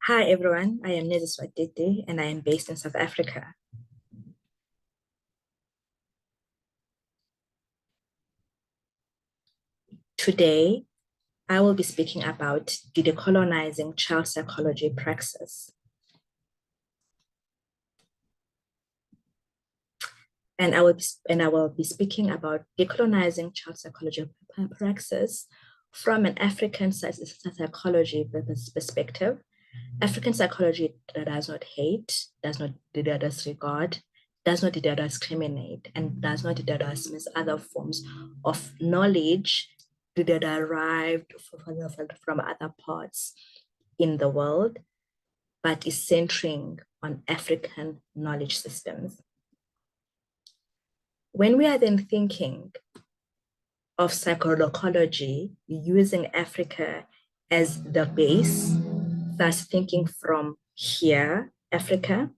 Hi everyone, I am Titi and I am based in South Africa. Today, I will be speaking about the decolonizing child psychology praxis. And I will be speaking about decolonizing child psychology praxis from an African psychology perspective. African psychology does not hate, does not disregard, does not discriminate, and does not dismiss other forms of knowledge that are derived from other parts in the world, but is centering on African knowledge systems. When we are then thinking of psychology using Africa as the base, thus thinking from here, Africa,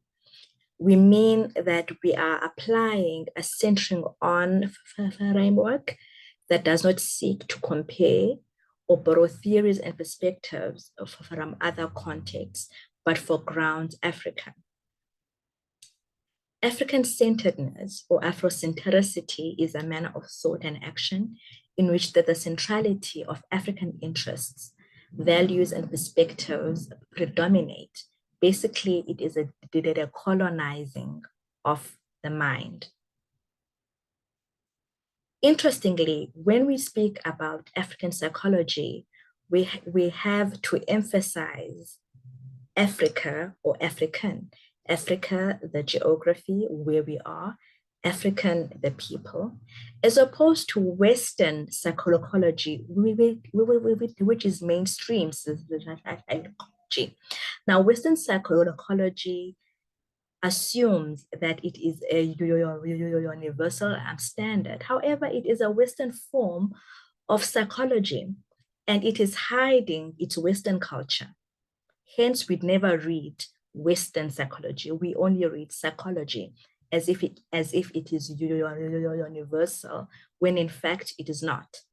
we mean that we are applying a centering on framework that does not seek to compare or borrow theories and perspectives from other contexts, but foregrounds Africa. African-centeredness or Afrocentricity is a manner of thought and action in which the centrality of African interests, values, and perspectives predominate. Basically, it is a colonizing of the mind. Interestingly, when we speak about African psychology, we have to emphasize Africa or African. Africa, the geography, where we are, African, the people, as opposed to Western psychology, which is mainstream psychology. Now, Western psychology assumes that it is a universal standard. However, it is a Western form of psychology, and it is hiding its Western culture. Hence, we never read Western psychology. We only read psychology as if it is universal, when in fact it is not.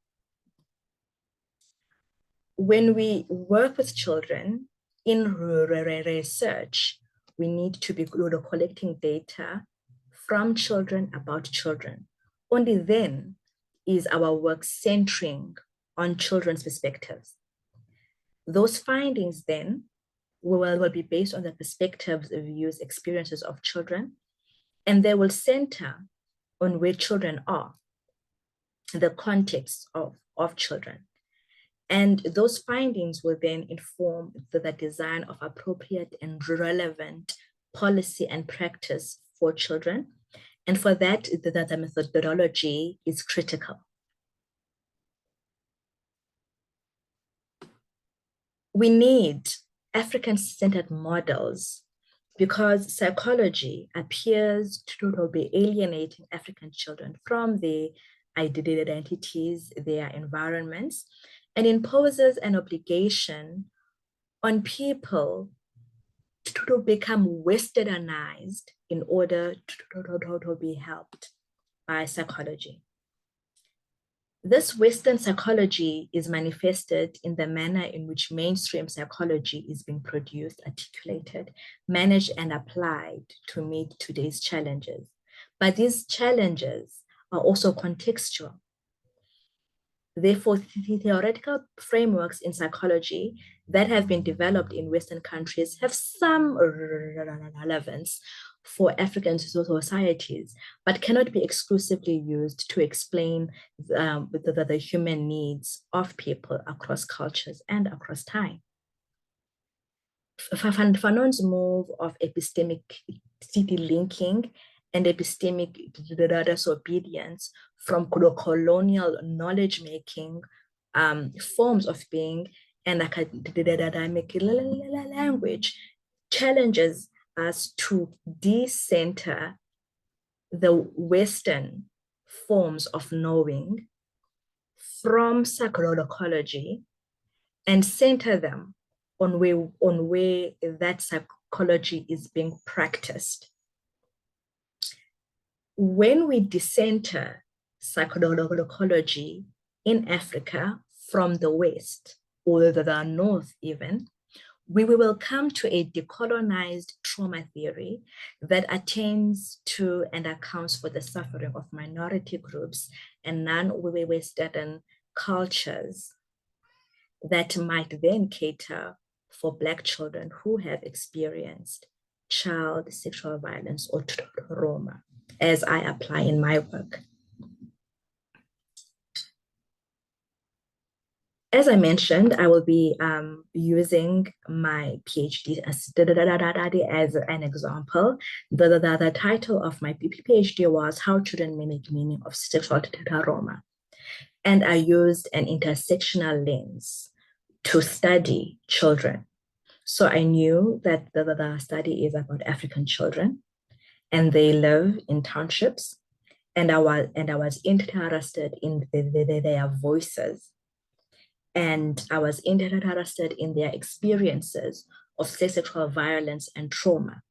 When we work with children in research, we need to be collecting data from children about children. Only then is our work centering on children's perspectives. Those findings then will be based on the perspectives, views, experiences of children, and they will center on where children are, the context of children. And those findings will then inform the design of appropriate and relevant policy and practice for children. And for that, the methodology is critical. We need African-centered models because psychology appears to be alienating African children from their identities, their environments, and imposes an obligation on people to become westernized in order to be helped by psychology. This Western psychology is manifested in the manner in which mainstream psychology is being produced, articulated, managed, and applied to meet today's challenges. But these challenges are also contextual. Therefore, theoretical frameworks in psychology that have been developed in Western countries have some relevance for African societies, but cannot be exclusively used to explain the human needs of people across cultures and across time. Fanon's move of epistemic city linking and epistemic disobedience from colonial knowledge-making forms of being and academic language challenges us to decenter the Western forms of knowing from psychology and center them on where that psychology is being practiced. When we decenter psychology in Africa from the West, or the North even, we will come to a decolonized trauma theory that attains to and accounts for the suffering of minority groups and non-Western cultures that might then cater for Black children who have experienced child sexual violence or trauma, as I apply in my work. As I mentioned, I will be using my PhD as an example. The title of my PhD was How Children Mimic Meaning of Sexual Trauma. And I used an intersectional lens to study children. So I knew that the study is about African children and they live in townships. And I was interested in their voices. And I was interested in their experiences of sexual violence and trauma.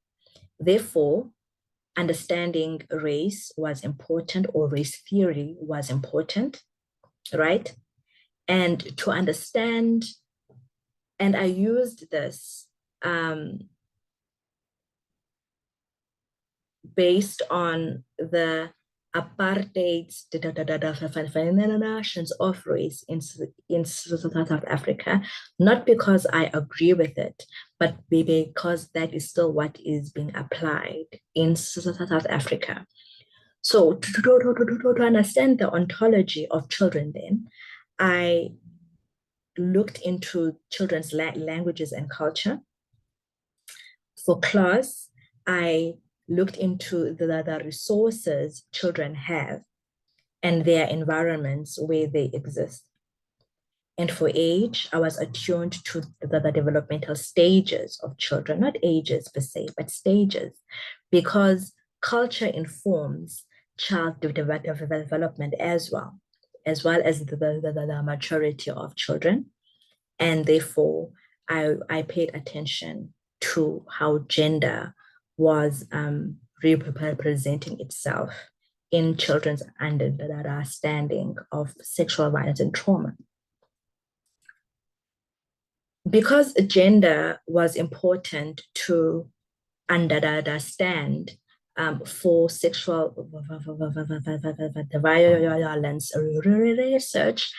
Therefore, understanding race was important, or race theory was important, right? And to understand, and I used this based on the apartheid definitions of race in South Africa, not because I agree with it, but because that is still what is being applied in South Africa. So to understand the ontology of children then, I looked into children's languages and culture. For class, I looked into the resources children have and their environments where they exist. And for age, I was attuned to the developmental stages of children, not ages per se, but stages, because culture informs child development as well as the maturity of children. And therefore, I paid attention to how gender was representing itself in children's understanding of sexual violence and trauma. Because gender was important to understand for sexual violence research,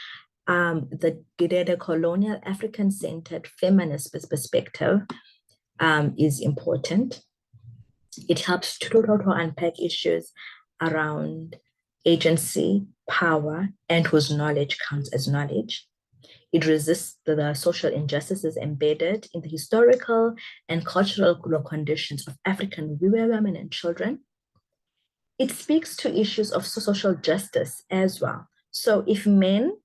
the decolonial African-centered feminist perspective is important. It helps to unpack issues around agency, power, and whose knowledge counts as knowledge. It resists the social injustices embedded in the historical and cultural conditions of African women and children. It speaks to issues of social justice as well. So if men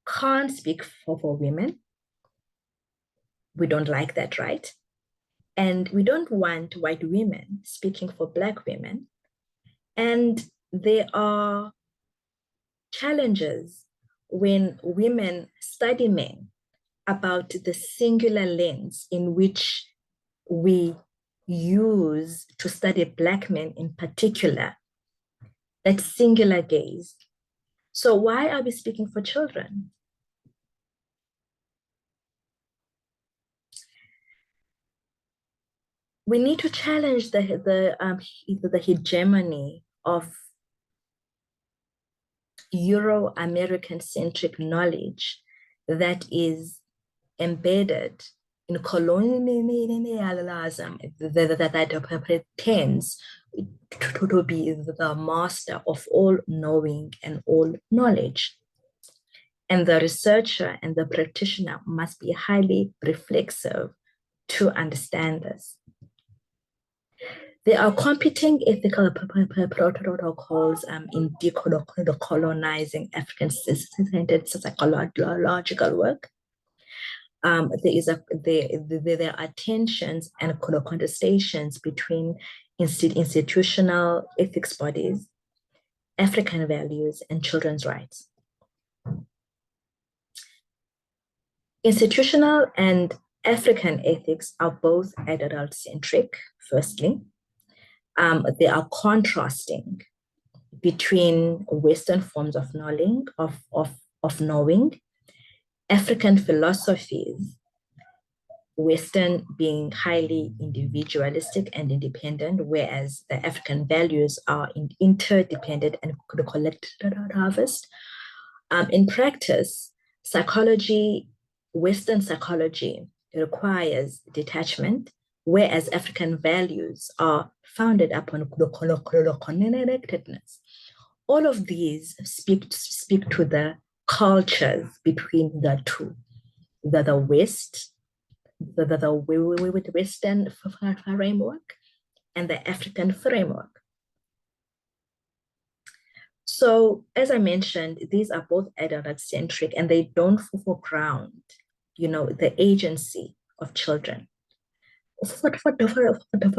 can't speak for women, we don't like that, right? And we don't want white women speaking for Black women. And there are challenges when women study men about the singular lens in which we use to study Black men in particular, that singular gaze. So why are we speaking for children? We need to challenge the hegemony of Euro-American centric knowledge that is embedded in colonialism that pretends to be the master of all knowing and all knowledge. And the researcher and the practitioner must be highly reflexive to understand this. There are competing ethical protocols in decolonizing African-centered psychological work. There are tensions and contestations between institutional ethics bodies, African values, and children's rights. Institutional and African ethics are both adult-centric, firstly. They are contrasting between Western forms of knowing, African philosophies, Western being highly individualistic and independent, whereas the African values are interdependent and collected harvest. In practice, psychology, Western psychology requires detachment, whereas African values are founded upon connectedness. All of these speak to the cultures between the two, the West, the Western framework, and the African framework. So, as I mentioned, these are both adult-centric and they don't foreground, the agency of children. For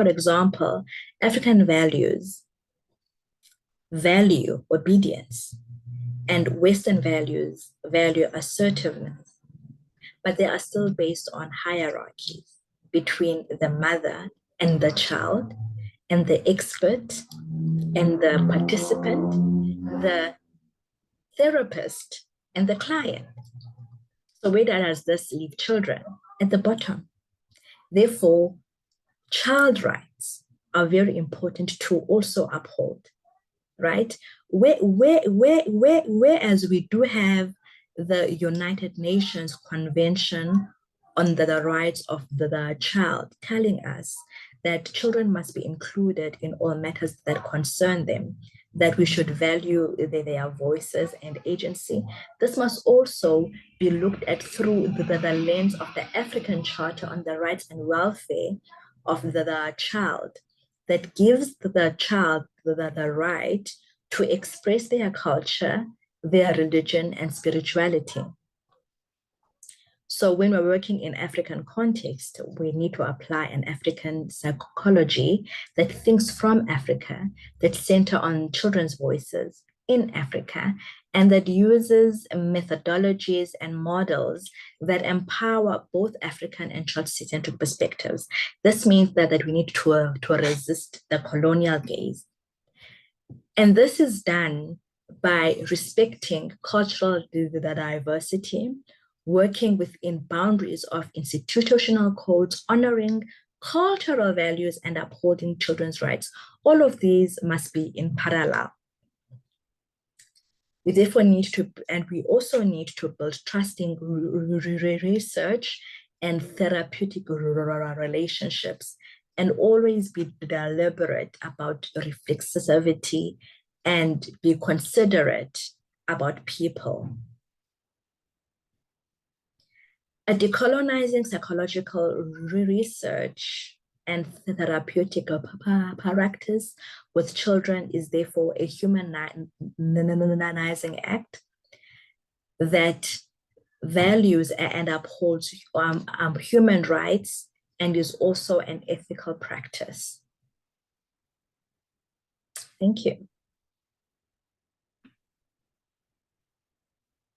example, African values value obedience, and Western values value assertiveness, but they are still based on hierarchies between the mother and the child, and the expert and the participant, the therapist and the client. So where does this leave children? At the bottom. Therefore, child rights are very important to also uphold, right? Whereas we do have the United Nations Convention on the rights of the child telling us that children must be included in all matters that concern them, that we should value their voices and agency. This must also be looked at through the lens of the African Charter on the Rights and Welfare of the child, that gives the child the right to express their culture, their religion, and spirituality. So when we're working in African context, we need to apply an African psychology that thinks from Africa, that center on children's voices in Africa, and that uses methodologies and models that empower both African and child-centric perspectives. This means that we need to resist the colonial gaze. And this is done by respecting cultural diversity, working within boundaries of institutional codes, honoring cultural values, and upholding children's rights. All of these must be in parallel. We therefore need to, and we also need to build trusting research and therapeutic relationships, and always be deliberate about reflexivity and be considerate about people. A decolonizing psychological research and therapeutic practice with children is therefore a humanizing act that values and upholds human rights and is also an ethical practice. Thank you.